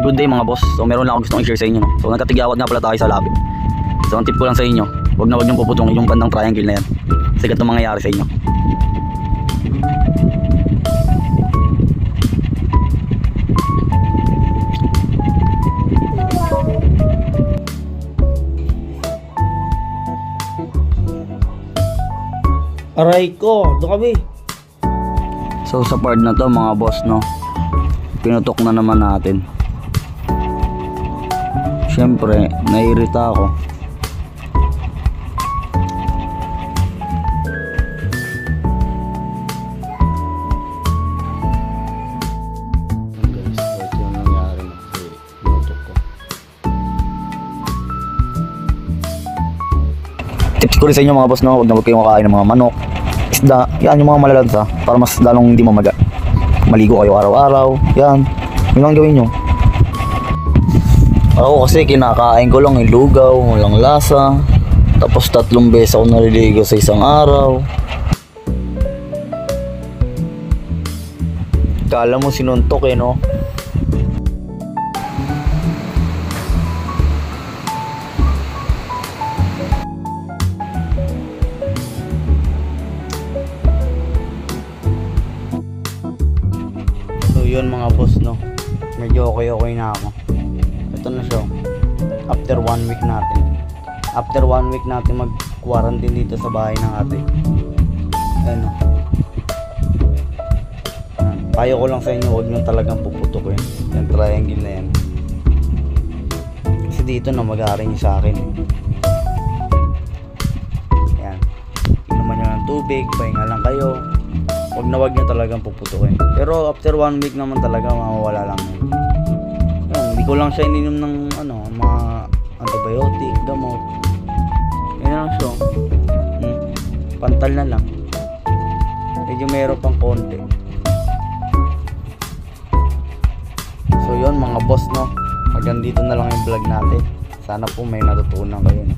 Good day mga boss. So meron lang ako gustong i-share sa inyo, no? So nagkatigyawat nga pala tayo sa labi. So ang tip ko lang sa inyo, wag niyong puputungin yung bandang triangle na yan. Kasi ganito mangyayari sa inyo. Aray ko, doon kami. So sa part na to mga boss, no, pinutok na naman natin. Siyempre naiirita ako. Guys, ito yung nangyari kasi pinutok ko. Tips ko rin sa inyo mga boss, no, huwag na huwag kayong makain ng mga manok, isda, yan yung mga malalansa para mas lalong hindi mamaga. Maligo kayo araw-araw, yan, yun lang gawin nyo. Ako kasi kinakain ko lang yung lugaw, walang lasa, tapos 3 beses ako naliligo sa isang araw. Kala mo sinuntok eh, no? Yun mga boss, no, medyo okay na ako. Ito na siya after 1 week natin. After 1 week natin mag quarantine dito sa bahay ng ate. Ayan, no. Payo ko lang sa inyo, huwag nyo talagang puputukin yung triangle na yan, kasi dito na mag-aaring sa akin eh. Ayan, inuman nyo ng tubig, pahinga lang kayo. Huwag nyo talagang puputukin. Pero after 1 week naman talaga mawawala lang yun. Yan, hindi ko lang siya ininom ng mga antibiotic, gamot. Yan lang siya. Pantal na lang. Medyo meron pang konti. So yun mga boss, no, hanggang dito na lang yung vlog natin. Sana po may natutunan kayo, no?